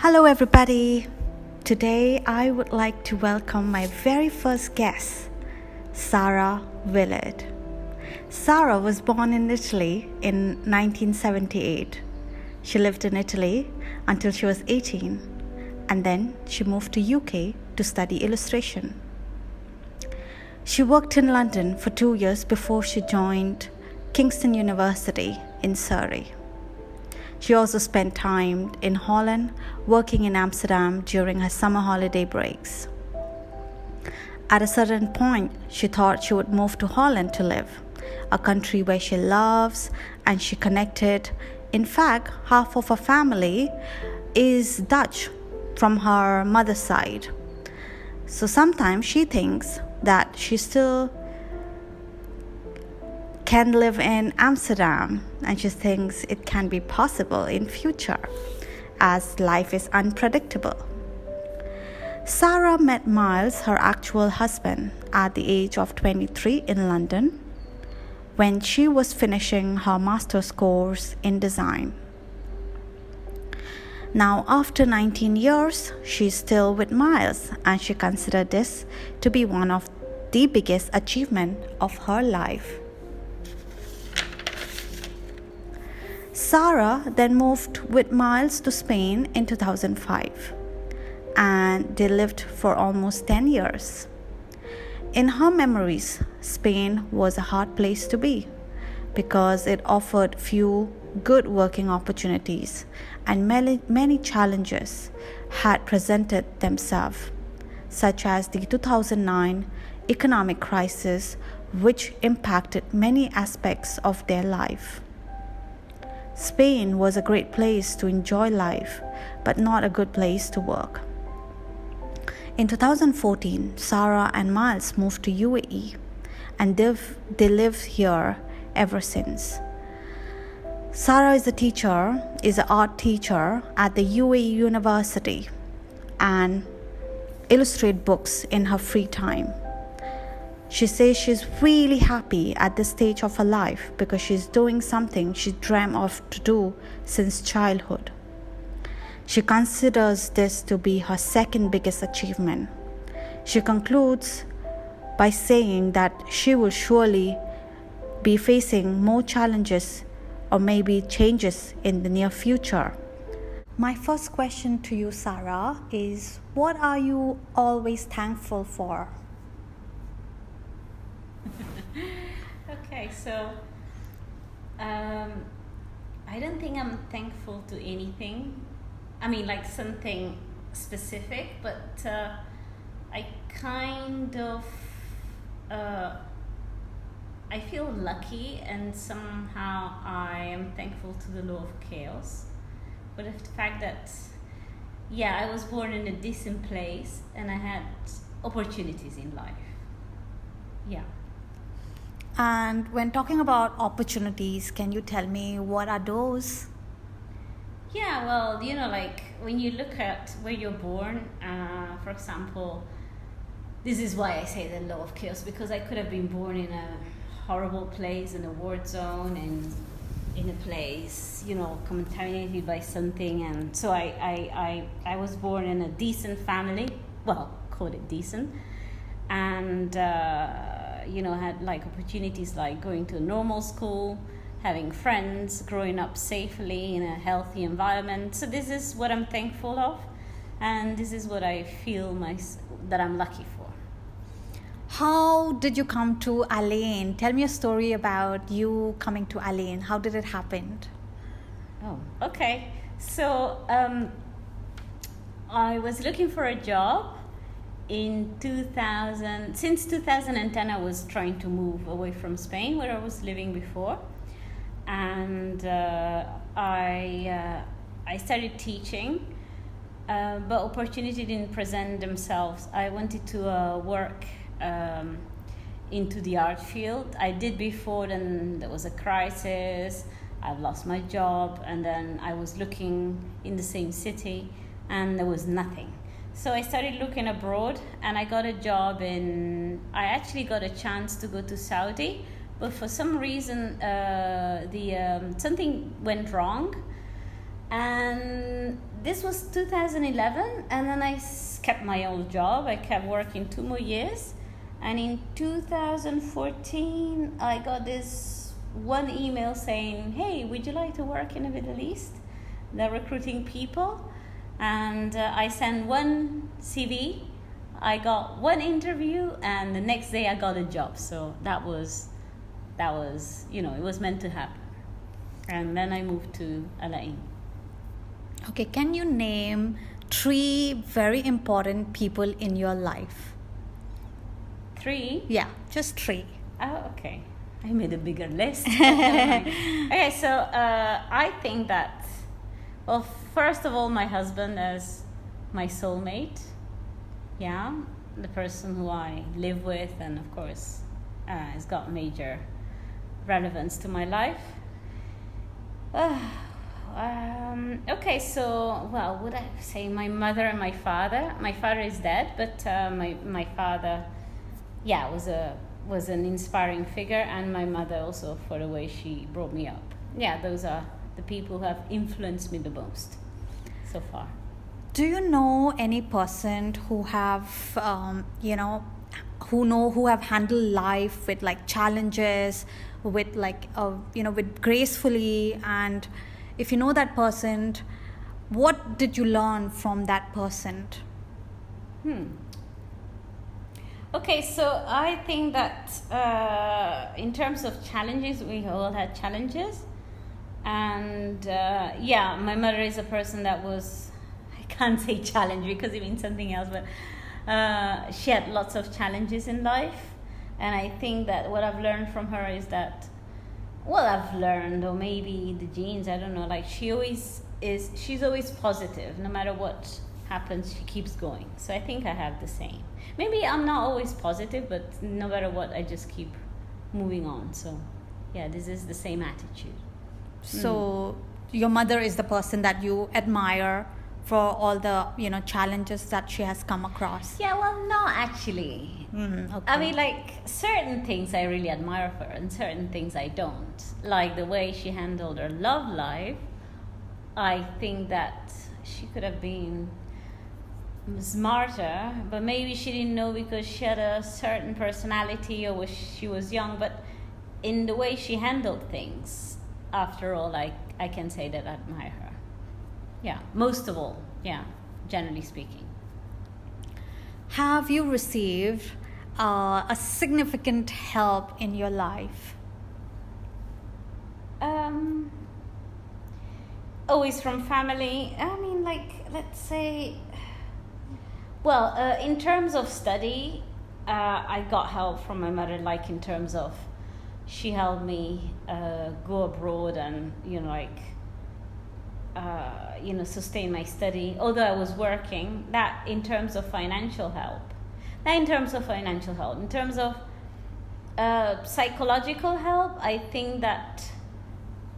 Hello, everybody. Today, I would like to welcome my very first guest, Sarah Willard. Sarah was born in Italy in 1978. She lived in Italy until she was 18, and then she moved to UK to study illustration. She worked in London for 2 years before she joined Kingston University in Surrey. She also spent time in Holland, working in Amsterdam during her summer holiday breaks. At a certain point, she thought she would move to Holland to live, a country where she loves and she connected. In fact, half of her family is Dutch from her mother's side. So sometimes she thinks that she still can live in Amsterdam, and she thinks it can be possible in future as life is unpredictable. Sarah met Miles, her actual husband, at the age of 23 in London when she was finishing her master's course in design. Now, after 19 years, she's still with Miles, and she considered this to be one of the biggest achievements of her life. Sarah then moved with Miles to Spain in 2005, and they lived for almost 10 years. In her memories, Spain was a hard place to be because it offered few good working opportunities, and many challenges had presented themselves, such as the 2009 economic crisis, which impacted many aspects of their life. Spain was a great place to enjoy life, but not a good place to work. In 2014, Sarah and Miles moved to UAE, and they lived here ever since. Sarah is an art teacher at the UAE University, and illustrates books in her free time. She says she's really happy at this stage of her life because she's doing something she dreamt of to do since childhood. She considers this to be her second biggest achievement. She concludes by saying that she will surely be facing more challenges or maybe changes in the near future. My first question to you, Sarah, is what are you always thankful for? Okay, so I don't think I'm thankful to anything. I mean, like something specific, but I kind of I feel lucky, and somehow I am thankful to the law of chaos. But the fact that, I was born in a decent place and I had opportunities in life. Yeah. And when talking about opportunities, can you tell me what are those? Yeah, well, like when you look at where you're born, for example, this is why I say the law of chaos, because I could have been born in a horrible place, in a war zone, and in a place, contaminated by something. And so I was born in a decent family, well, call it decent, and had like opportunities like going to a normal school, having friends, growing up safely in a healthy environment. So this is what I'm thankful of, and this is what I feel that I'm lucky for. How did you come to Alain? Tell me a story about you coming to Alain. How did it happen? Oh, okay. So I was looking for a job in 2000. Since 2010, I was trying to move away from Spain, where I was living before, and I started teaching, but opportunity didn't present themselves. I wanted to work into the art field. I did before, then there was a crisis. I lost my job, and then I was looking in the same city, and there was nothing. So I started looking abroad, and I got a job I actually got a chance to go to Saudi, but for some reason something went wrong, and this was 2011, and then I kept my old job. I kept working 2 more years, and in 2014 I got this one email saying, hey, would you like to work in the Middle East? They're recruiting people. And I sent one CV, I got one interview, and the next day I got a job. So that was it was meant to happen. And then I moved to LA. Okay, can you name 3 very important people in your life? 3? Yeah, just 3. Oh, okay. I made a bigger list. Okay, so I think that, well, first of all, my husband is my soulmate. Yeah, the person who I live with, and of course, has got major relevance to my life. Okay, so, well, would I say my mother and my father? My father is dead, but my father, yeah, was an inspiring figure, and my mother also, for the way she brought me up. Yeah, those are the people who have influenced me the most so far. Do you know any person who have who have handled life with like challenges, with like with gracefully? And if you know that person, what did you learn from that person? Okay, so I think that in terms of challenges, we all had challenges. And yeah, my mother is a person that was, I can't say challenge because it means something else, but she had lots of challenges in life. And I think that what I've learned from her is that, well, I've learned, or maybe the genes, I don't know, like she's always positive. No matter what happens, she keeps going. So I think I have the same. Maybe I'm not always positive, but no matter what, I just keep moving on. So yeah, this is the same attitude. So your mother is the person that you admire for all the challenges that she has come across? Yeah, well, no, actually. Okay. I mean, like, certain things I really admire her, and certain things I don't. Like the way she handled her love life. I think that she could have been smarter, but maybe she didn't know because she had a certain personality, or she was young. But in the way she handled things, after all, I can say that I admire her. Yeah, most of all, yeah, generally speaking. Have you received a significant help in your life? Always from family. I mean, like, let's say, well, in terms of study, I got help from my mother, like in terms of she helped me go abroad and, sustain my study, although I was working. That in terms of financial help. In terms of psychological help, I think that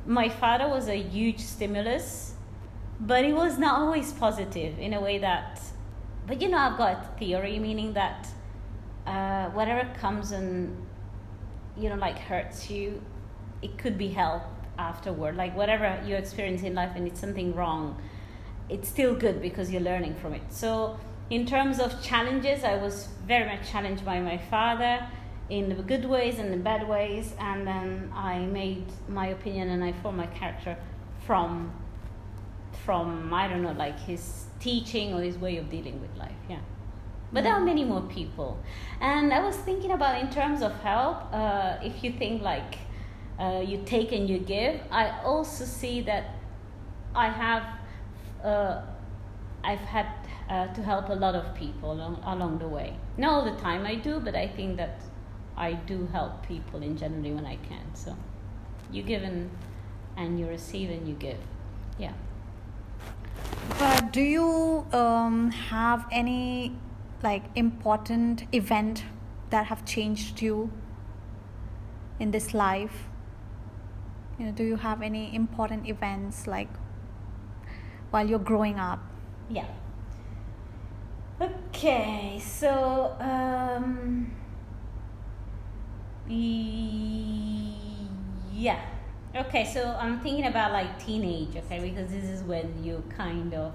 my father was a huge stimulus, but it was not always positive in a way that, but I've got a theory, meaning that whatever comes and, hurts you, it could be helped afterward. Like whatever you experience in life and it's something wrong, it's still good because you're learning from it. So in terms of challenges, I was very much challenged by my father in the good ways and the bad ways, and then I made my opinion and I formed my character from I don't know, like his teaching or his way of dealing with life. Yeah. But there are many more people. And I was thinking about, in terms of help, if you think like you take and you give, I also see that I've had to help a lot of people along the way. Not all the time I do, but I think that I do help people in generally when I can. So you give and you receive and you give. Yeah. But do you have any like important event that have changed you in this life? Do you have any important events like while you're growing up? Yeah. Okay, so yeah. Okay, so I'm thinking about like teenage, okay, because this is when you kind of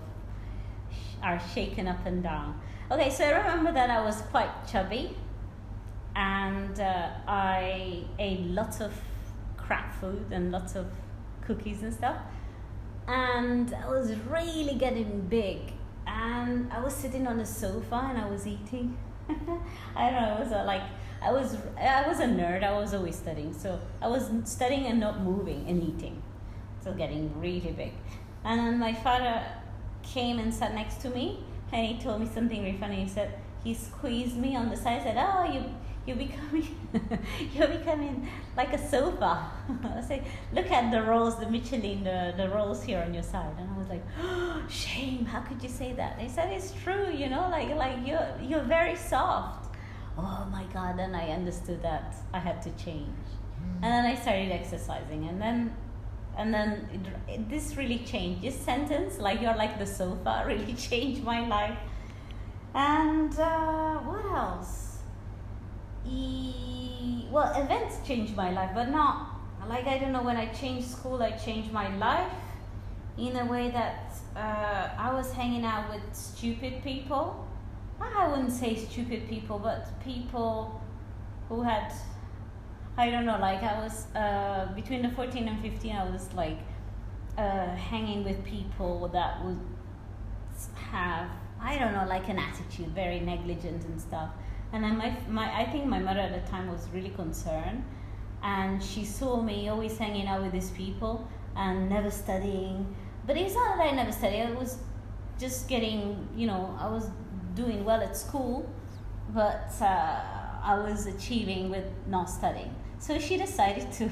are shaken up and down. Okay, so I remember that I was quite chubby, and I ate lots of crap food and lots of cookies and stuff, and I was really getting big, and I was sitting on the sofa and I was eating. I don't know, it was I was a nerd. I was always studying, so I was studying and not moving and eating, so getting really big. And then my father came and sat next to me, and he told me something really funny. He said, he squeezed me on the side, said, "Oh, you're becoming you're becoming like a sofa." I said, "Look at the rolls, the Michelin, the rolls here on your side." And I was like, "Oh, shame, how could you say that?" He said, "It's true, you know, like you're very soft." Oh my God, then I understood that I had to change. And then I started exercising, and then this really changed. This sentence, like you're like the sofa, really changed my life. And what else? Well, events changed my life, but not, like, I don't know, when I changed school, I changed my life in a way that I was hanging out with stupid people. I wouldn't say stupid people, but people who had, I don't know, like I was, between the 14 and 15, I was like hanging with people that would have, I don't know, like an attitude, very negligent and stuff. And then I think my mother at the time was really concerned, and she saw me always hanging out with these people and never studying. But it's not that I never studied, I was just getting, you know, I was doing well at school, but I was achieving with not studying. So she decided to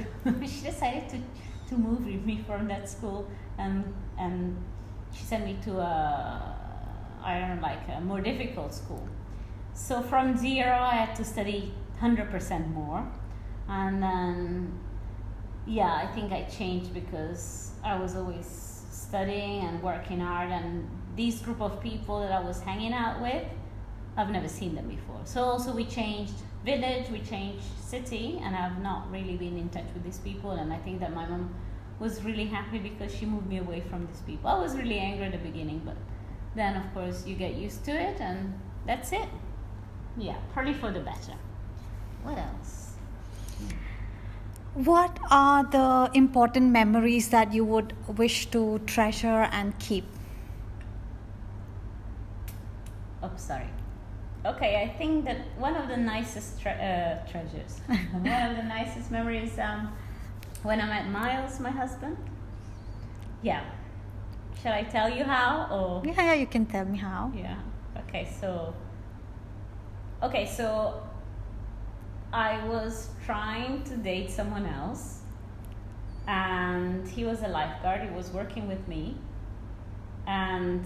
to move with me from that school, and she sent me to a more difficult school. So from zero, I had to study 100% more, and then I think I changed because I was always studying and working hard, and these group of people that I was hanging out with, I've never seen them before. So also we changed village, we changed city, and I've not really been in touch with these people. And I think that my mom was really happy because she moved me away from these people. I was really angry at the beginning, but then of course you get used to it, and that's it. Yeah, probably for the better. What else? What are the important memories that you would wish to treasure and keep? Oh, sorry. Okay, I think that one of the nicest treasures, one of the nicest memories, when I met Miles, my husband. Yeah. Shall I tell you how? Or Yeah, you can tell me how. yeah. Okay, so I was trying to date someone else, and he was a lifeguard. He was working with me, and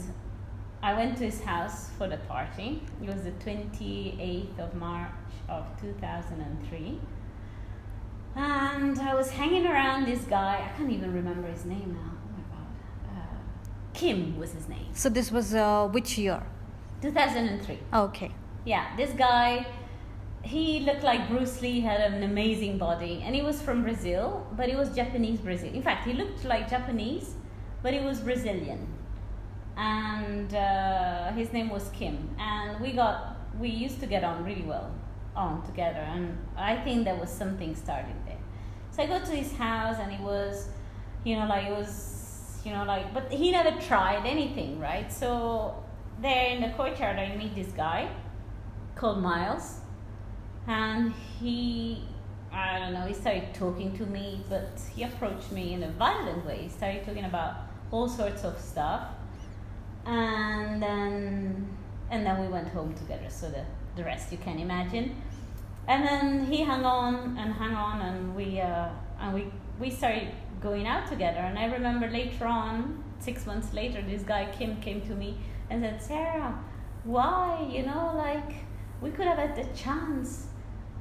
I went to his house for the party. It was the 28th of March of 2003. And I was hanging around this guy. I can't even remember his name now. Oh my God. Kim was his name. So this was which year? 2003. Okay. Yeah, this guy, he looked like Bruce Lee, had an amazing body. And he was from Brazil, but he was Japanese Brazil. In fact, he looked like Japanese, but he was Brazilian. And his name was Kim, and we used to get on really well together, and I think there was something started there. So I go to his house, and he was, but he never tried anything, right? So there in the courtyard, I meet this guy called Miles, and he started talking to me, but he approached me in a violent way. He started talking about all sorts of stuff. And then we went home together, so the rest you can imagine. And then he hung on, and we started going out together. And I remember later on, 6 months later, this guy Kim came to me and said, "Sarah, why? We could have had the chance."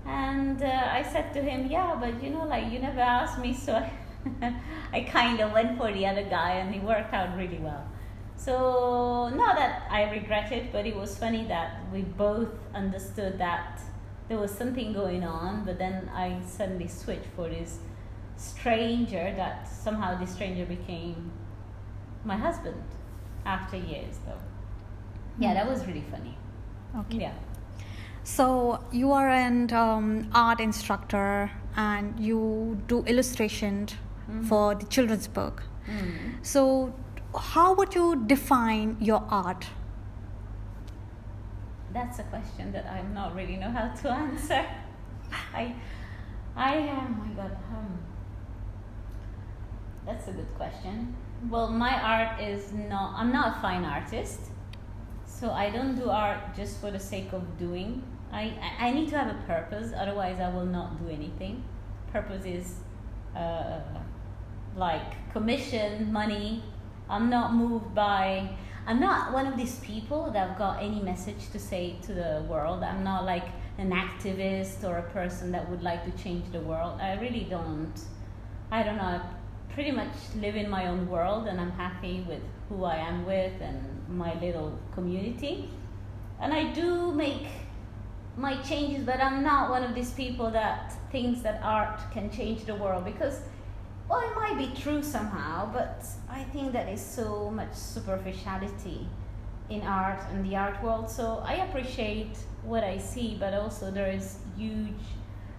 And I said to him, "Yeah, but you never asked me," so I kind of went for the other guy, and he worked out really well. So, not that I regret it, but it was funny that we both understood that there was something going on, but then I suddenly switched for this stranger, that somehow this stranger became my husband after years, though. Yeah, that was really funny. Okay. Yeah. So you are an art instructor and you do illustration for the children's book. So how would you define your art? That's a question that I'm not really know how to answer. Oh my God. That's a good question. Well, my art is not, I'm not a fine artist. So I don't do art just for the sake of doing. I need to have a purpose, otherwise I will not do anything. Purpose is like commission, money. I'm not one of these people that have got any message to say to the world. I'm not like an activist or a person that would like to change the world. I really don't. I don't know. I pretty much live in my own world and I'm happy with who I am with and my little community. And I do make my changes, but I'm not one of these people that thinks that art can change the world, because, well, it might be true somehow, but I think that is so much superficiality in art and the art world. So I appreciate what I see, but also there is a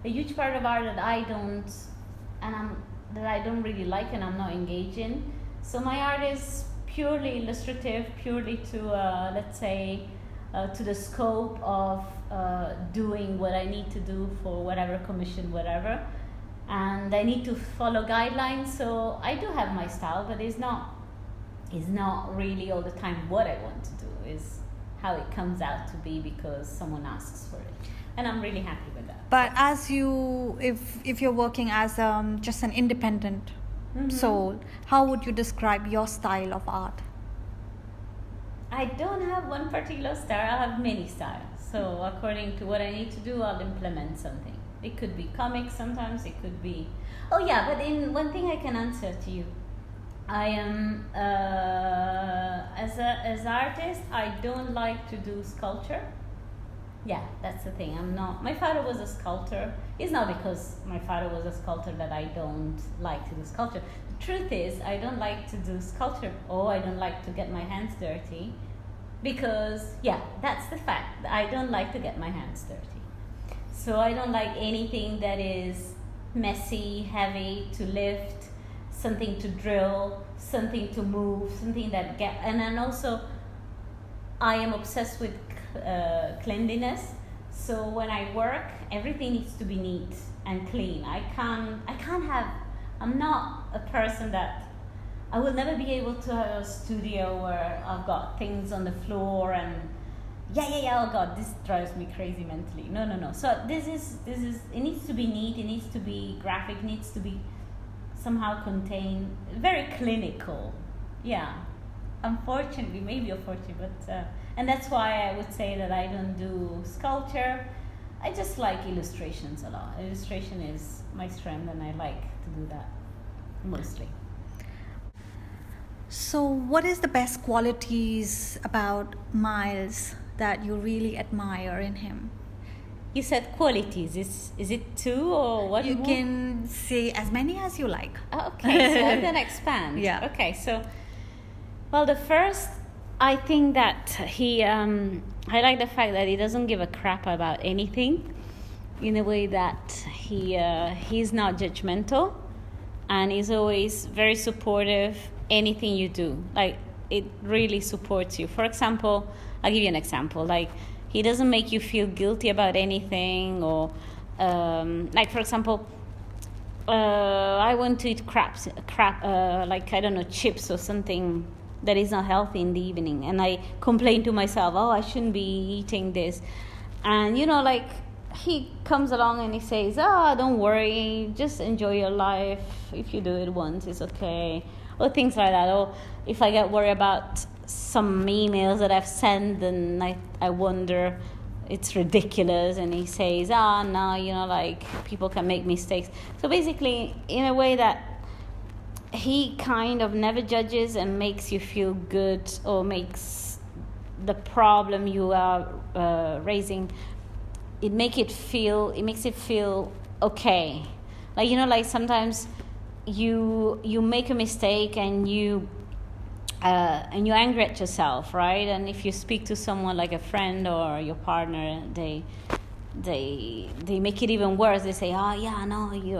huge part of art that I don't really like and I'm not engaged in. So my art is purely illustrative, purely to let's say to the scope of doing what I need to do for whatever commission, whatever. And I need to follow guidelines, so I do have my style, but it's not really all the time what I want to do. Is how it comes out to be because someone asks for it, and I'm really happy with that. But as if you're working as just an independent soul, how would you describe your style of art? I don't have one particular style. I have many styles. So according to what I need to do, I'll implement something. It could be comics sometimes, it could be... Oh yeah, but in one thing I can answer to you. I am, as artist, I don't like to do sculpture. Yeah, that's the thing. I'm not... My father was a sculptor. It's not because my father was a sculptor that I don't like to do sculpture. The truth is, I don't like to do sculpture, or I don't like to get my hands dirty. Because, yeah, that's the fact. I don't like to get my hands dirty. So I don't like anything that is messy, heavy to lift, something to drill, something to move, something that and then also I am obsessed with cleanliness. So when I work, everything needs to be neat and clean. I'm not a person that, I will never be able to have a studio where I've got things on the floor and oh God, this drives me crazy mentally. No. So this is, it needs to be neat, it needs to be graphic, it needs to be somehow contained, very clinical. Yeah, unfortunately, maybe unfortunately, but, and that's why I would say that I don't do sculpture. I just like illustrations a lot. Illustration is my strength and I like to do that, mostly. So what is the best qualities about Miles that you really admire in him? You said qualities. Is it two or what? You can say as many as you like. Oh, okay, so I'm gonna expand. Yeah. Okay, so, well, the first, I think that I like the fact that he doesn't give a crap about anything, in a way that he's not judgmental, and he's always very supportive. Anything you do, like, it really supports you. For example, I'll give you an example. Like, he doesn't make you feel guilty about anything, or like, for example, I want to eat like, I don't know, chips or something that is not healthy in the evening, and I complain to myself, oh, I shouldn't be eating this, and like, he comes along and he says, don't worry, just enjoy your life. If you do it once, it's okay. Or things like that. Or if I get worried about some emails that I've sent, and I wonder, it's ridiculous, and he says, no, like, people can make mistakes. So basically, in a way that he kind of never judges and makes you feel good, or makes the problem you are raising, it makes it feel okay. Like, like, sometimes you make a mistake and you and you're angry at yourself, right? And if you speak to someone like a friend or your partner, they make it even worse. They say, "Oh yeah, no, you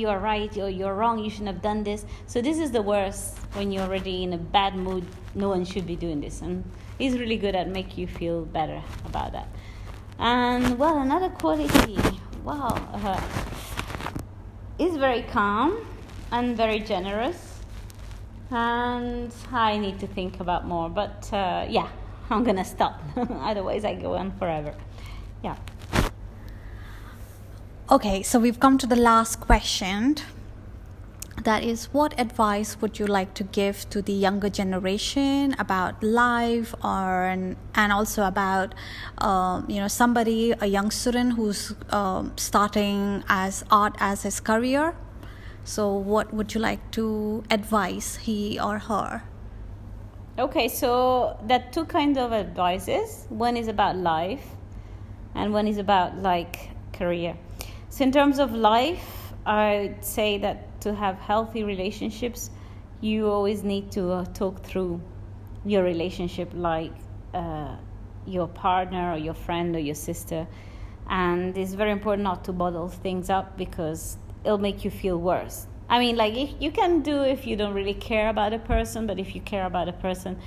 are right. You're wrong. You shouldn't have done this." So this is the worst when you're already in a bad mood. No one should be doing this, and he's really good at make you feel better about that. And well, another quality, is very calm and very generous. And I need to think about more, but I'm gonna stop. Otherwise, I go on forever. Yeah. Okay, so we've come to the last question. That is, what advice would you like to give to the younger generation about life, and also about somebody, a young student who's starting as art as his career? So what would you like to advise he or her? Okay, so there are two kinds of advices. One is about life, and one is about career. So in terms of life, I'd say that to have healthy relationships, you always need to talk through your relationship, your partner or your friend or your sister. And it's very important not to bottle things up, because it'll make you feel worse. I mean, you can do if you don't really care about a person, but if you care about a person,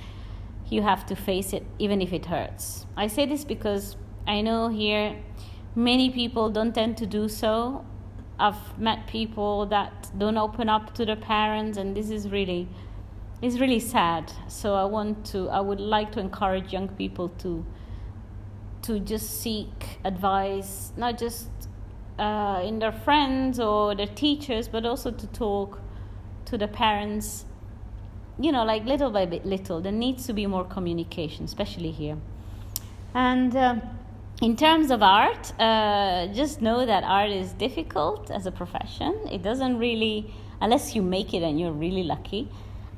you have to face it, even if it hurts. I say this because I know here many people don't tend to do so. I've met people that don't open up to their parents, and this is really sad. So I would like to encourage young people to just seek advice, not just in their friends or their teachers, but also to talk to the parents. Little by little, there needs to be more communication, especially here. And in terms of art, just know that art is difficult as a profession. It doesn't really, unless you make it and you're really lucky,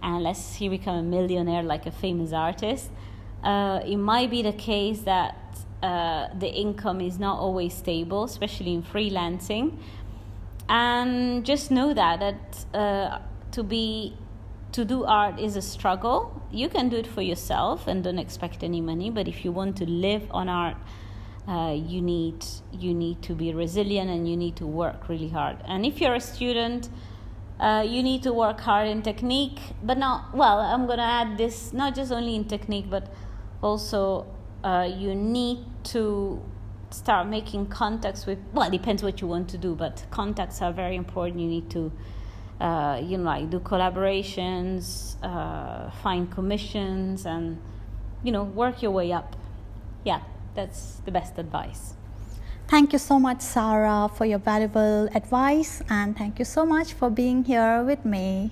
unless you become a millionaire like a famous artist, it might be the case that the income is not always stable, especially in freelancing. And just know that to do art is a struggle. You can do it for yourself and don't expect any money, but if you want to live on art, you need to be resilient, and you need to work really hard. And if you're a student, you need to work hard in technique, but I'm going to add this, not just only in technique, but also you need to start making contacts with, it depends what you want to do, but contacts are very important. You need to do collaborations, find commissions, and work your way up. Yeah, that's the best advice. Thank you so much, Sarah, for your valuable advice, and thank you so much for being here with me.